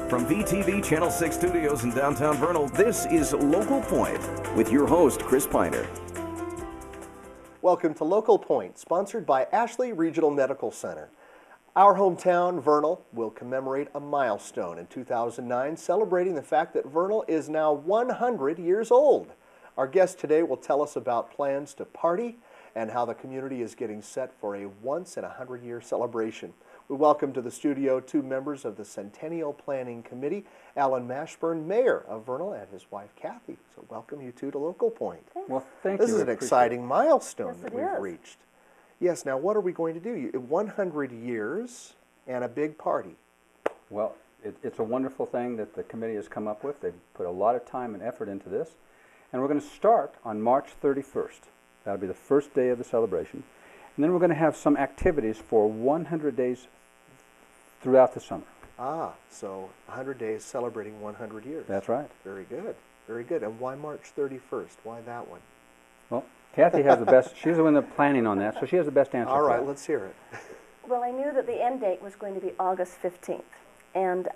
From VTV Channel 6 Studios in downtown Vernal, this is Local Point with your host, Chris Piner. Welcome to Local Point, sponsored by Ashley Regional Medical Center. Our hometown, Vernal, will commemorate a milestone in 2009, celebrating the fact that Vernal is now 100 years old. Our guest today will tell us about plans to party and how the community is getting set for a once-in-a-100-year celebration. We welcome to the studio two members of the Centennial Planning Committee, Alan Mashburn, Mayor of Vernal, and his wife, Kathy. So welcome you two to Local Point. Well, thank you. This is an exciting milestone Yes, that it we've is. reached. Yes, now what are we going to do? 100 years and a big party. Well, it's a wonderful thing that the committee has come up with. They've put a lot of time and effort into this. And we're going to start on March 31st. That'll be the first day of the celebration. And then we're going to have some activities for 100 days throughout the summer. Ah, so 100 days celebrating 100 years. That's right. Very good, very good. And why March 31st? Why that one? Well, Kathy has the best, she's the one that's planning on that, so she has the best answer. All for right, that. let's hear it. Well, I knew that the end date was going to be August 15th, and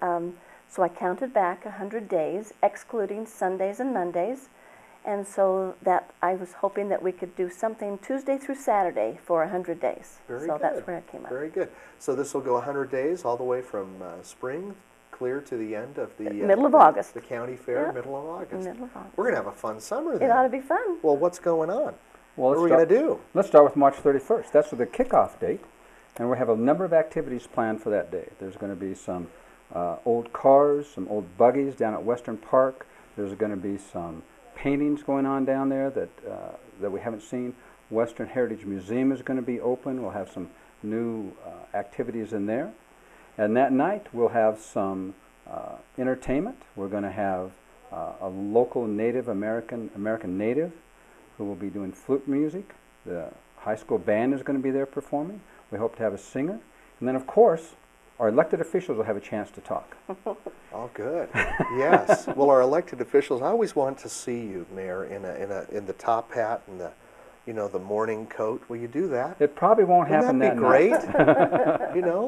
so I counted back 100 days, excluding Sundays and Mondays, and so that I was hoping that we could do something Tuesday through Saturday for 100 days. Very so good. That's where it came up. Very good. So this will go 100 days, all the way from spring clear to the end of the Middle of August. The county fair, Yep. middle of August. Middle of August. We're going to have a fun summer then. It ought to be fun. Well, what's going on? Well, What are we going to do? Let's start with March 31st. That's the kickoff date, and we have a number of activities planned for that day. There's going to be some old cars, some old buggies down at Western Park. There's going to be some paintings going on down there that we haven't seen. Western Heritage Museum is going to be open. We'll have some new activities in there. And that night we'll have some entertainment. We're going to have a local Native American native who will be doing flute music. The high school band is going to be there performing. We hope to have a singer. And then, of course, our elected officials will have a chance to talk. Oh, good. Yes. Well, our elected officials, I always want to see you, Mayor, in the top hat and the morning coat. Will you do that? It probably won't Wouldn't happen that that be night.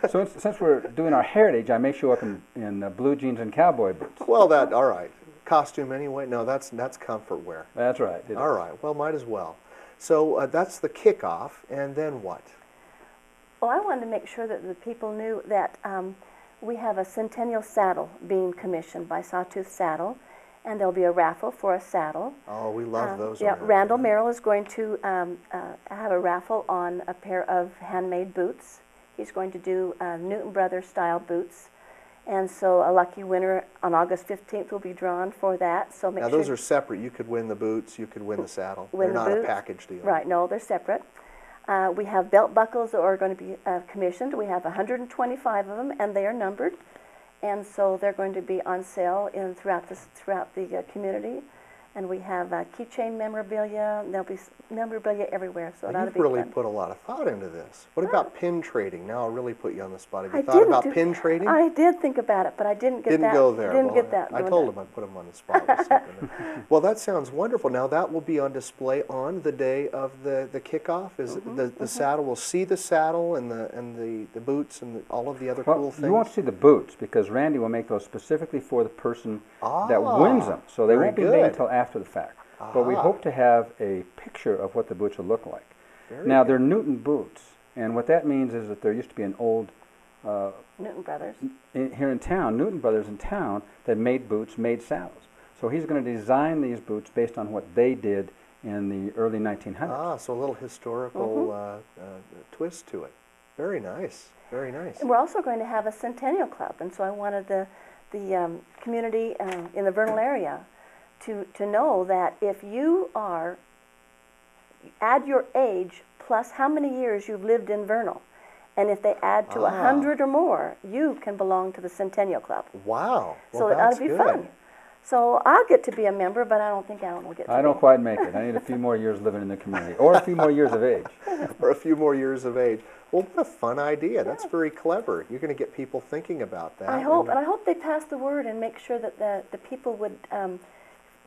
great? So since we're doing our heritage, I may show up in blue jeans and cowboy boots. Well, all right. Costume anyway? No, that's comfort wear. That's right. All right. Well, might as well. So that's the kickoff, and then what? Well, I wanted to make sure that the people knew that we have a Centennial saddle being commissioned by Sawtooth Saddle, and there'll be a raffle for a saddle. Oh, we love those. Yeah, around Randall here. Merrill is going to have a raffle on a pair of handmade boots. He's going to do Newton Brothers style boots. And so a lucky winner on August 15th will be drawn for that. So make Now, sure those are separate. You could win the boots. You could win the saddle. Win They're the not boots. a package deal. Right, no, they're separate. We have belt buckles that are going to be commissioned. We have 125 of them, and they are numbered. And so they're going to be on sale throughout the community. And we have keychain memorabilia. There'll be memorabilia everywhere, so it ought to You've be really fun. put a lot of thought into this. What about pin trading? Now I'll really put you on the spot. Have you I thought didn't about do- pin trading? I did think about it, but I didn't get Didn't that. go there. Didn't Well, get that. I doing told that. him I'd put him on the spot with something. Well, that sounds wonderful. Now that will be on display on the day of the kickoff. Is it the saddle? We'll see the saddle and the boots and all of the other Well, cool things. you won't see the boots because Randy will make those specifically for the person that wins them. So they very won't be made good. until after the fact. But we hope to have a picture of what the boots will look like. Very Now, good. they're Newton boots, and what that means is that there used to be an old, Newton Brothers. here in town, Newton Brothers in town, that made boots, made saddles. So he's going to design these boots based on what they did in the early 1900s. So a little historical twist to it. Very nice. Very nice. And we're also going to have a Centennial Club, and so I wanted the community in the Vernal area to know that if you add your age plus how many years you've lived in Vernal, and if they add to 100 or more, you can belong to the Centennial Club. Wow. So Well, it ought that's to be good. fun. So I'll get to be a member, but I don't think Alan will get to I be. don't quite make it. I need a few more years living in the community, or a few more years of age. Or a few more years of age. Well, what a fun idea. That's very clever. You're going to get people thinking about that. I hope, and I hope they pass the word and make sure that the people would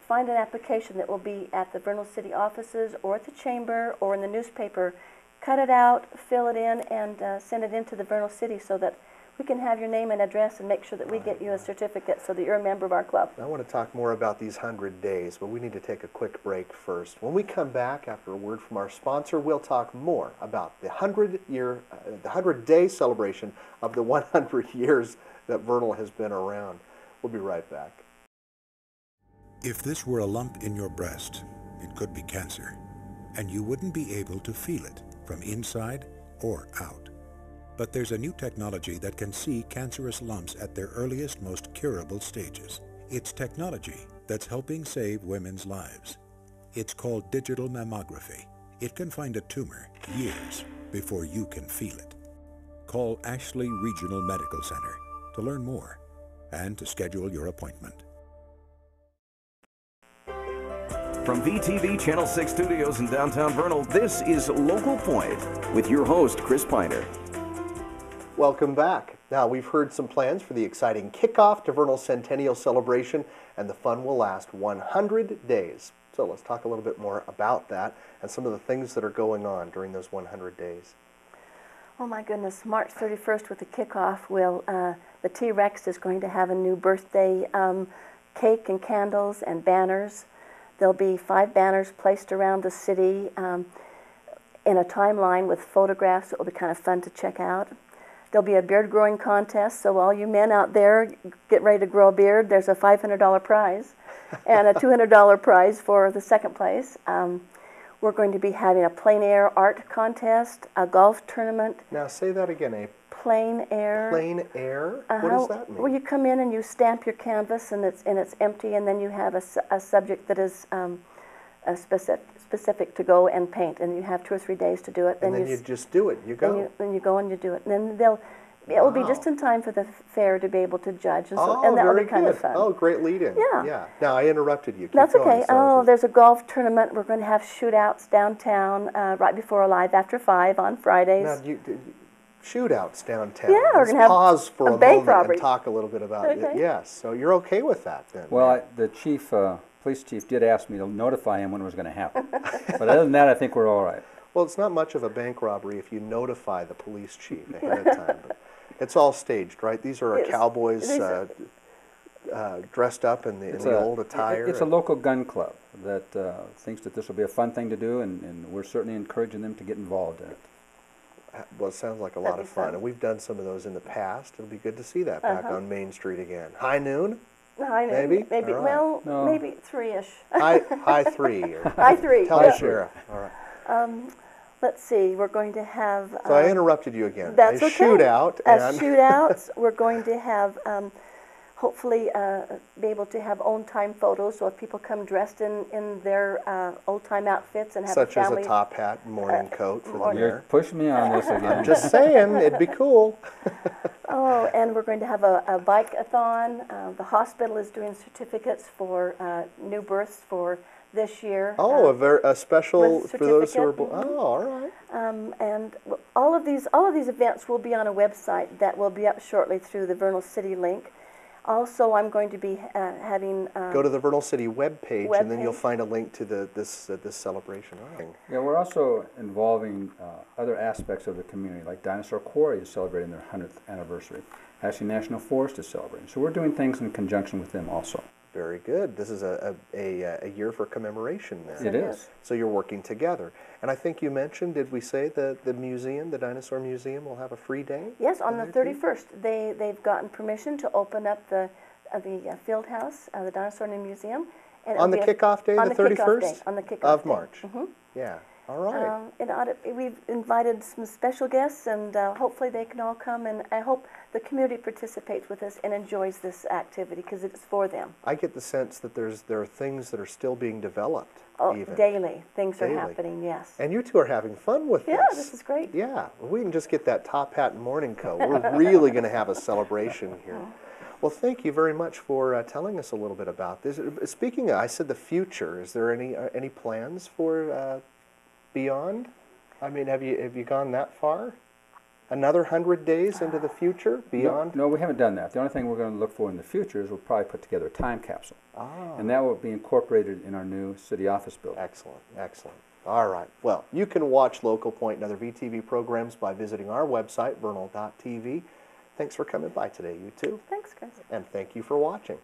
find an application that will be at the Vernal City offices or at the chamber or in the newspaper. Cut it out, fill it in, and send it into the Vernal City so that we can have your name and address and make sure that we get you a certificate so that you're a member of our club. I want to talk more about these 100 days, but we need to take a quick break first. When we come back after a word from our sponsor, we'll talk more about the 100-day celebration of the 100 years that Vernal has been around. We'll be right back. If this were a lump in your breast, it could be cancer, and you wouldn't be able to feel it from inside or out. But there's a new technology that can see cancerous lumps at their earliest, most curable stages. It's technology that's helping save women's lives. It's called digital mammography. It can find a tumor years before you can feel it. Call Ashley Regional Medical Center to learn more and to schedule your appointment. From VTV Channel 6 Studios in downtown Vernal, this is Local Point with your host, Chris Piner. Welcome back. Now, we've heard some plans for the exciting kickoff to Vernal's Centennial celebration, and the fun will last 100 days. So let's talk a little bit more about that and some of the things that are going on during those 100 days. Oh my goodness, March 31st with the kickoff, the T-Rex is going to have a new birthday cake and candles and banners. There'll be 5 banners placed around the city in a timeline with photographs. It will be kind of fun to check out. There'll be a beard growing contest, so all you men out there get ready to grow a beard. There's a $500 prize and a $200 prize for the second place. We're going to be having a plein air art contest, a golf tournament. Now say that again, a plein air. Plein air? What does that mean? Well, you come in and you stamp your canvas and it's empty, and then you have a subject that is specific to go and paint, and you have 2 or 3 days to do it. And then you just do it. You go. Then you go and you do it. And then it will be just in time for the fair to be able to judge, and, so, and that will be kind of fun. Oh, great lead-in. Yeah. Now, I interrupted you. Keep That's going. okay. There's a golf tournament. We're going to have shootouts downtown right before Alive after 5 on Fridays. Now, shootouts downtown. Yeah, we're going to have pause for a bank moment robbery. And talk a little bit about it. Yes, so you're okay with that then? Well, the chief, police chief did ask me to notify him when it was going to happen. But other than that, I think we're all right. Well, it's not much of a bank robbery if you notify the police chief ahead of time. But it's all staged, right? These are our cowboys dressed up in the old attire. It's a local gun club that thinks that this will be a fun thing to do, and we're certainly encouraging them to get involved in it. Well, it sounds like a lot of fun, and we've done some of those in the past. It'll be good to see that back on Main Street again. High noon? High noon. Maybe. All right. Well, No. maybe 3-ish. High 3. High 3. Tell the sheriff. All right. Let's see. We're going to have. So I interrupted you again. That's a okay. Shootout. And shootouts. We're going to have. Hopefully be able to have old-time photos, so if people come dressed in their old-time outfits and have Such a family... as a top hat and morning coat for the You're mayor. pushing me on this again. I'm just saying, it'd be cool. Oh, and we're going to have a bike-a-thon. The hospital is doing certificates for new births for this year. Oh, a special birth for those who are certificate. born. Oh, all right. And all of these events will be on a website that will be up shortly through the Vernal City link. Also, I'm going to be having... Go to the Vernal City webpage, and then you'll find a link to this celebration. Yeah, we're also involving other aspects of the community, like Dinosaur Quarry is celebrating their 100th anniversary. Ashley National Forest is celebrating. So we're doing things in conjunction with them also. Very good. This is a year for commemoration then. It is. So you're working together. And I think you mentioned, did we say the museum, the Dinosaur Museum, will have a free day? Yes, on the 31st. They've gotten permission to open up the field house, the Dinosaur Museum. And on the kickoff day, on the 31st? Kickoff day, on the kickoff of day. March. Yeah. All right. We've invited some special guests, and hopefully they can all come, and I hope the community participates with us and enjoys this activity because it's for them. I get the sense that there are things that are still being developed. Even. Daily. Things are happening, yes. And you two are having fun with this. Yeah, this is great. Yeah, we can just get that top hat and morning coat. We're really going to have a celebration here. Well, thank you very much for telling us a little bit about this. Speaking of, I said the future, is there any plans for beyond? I mean, have you gone that far? Another 100 days into the future, beyond? No, we haven't done that. The only thing we're going to look for in the future is we'll probably put together a time capsule. And that will be incorporated in our new city office building. Excellent, excellent. All right. Well, you can watch Local Point and other VTV programs by visiting our website, vernal.tv. Thanks for coming by today, you two. Thanks, Chris. And thank you for watching.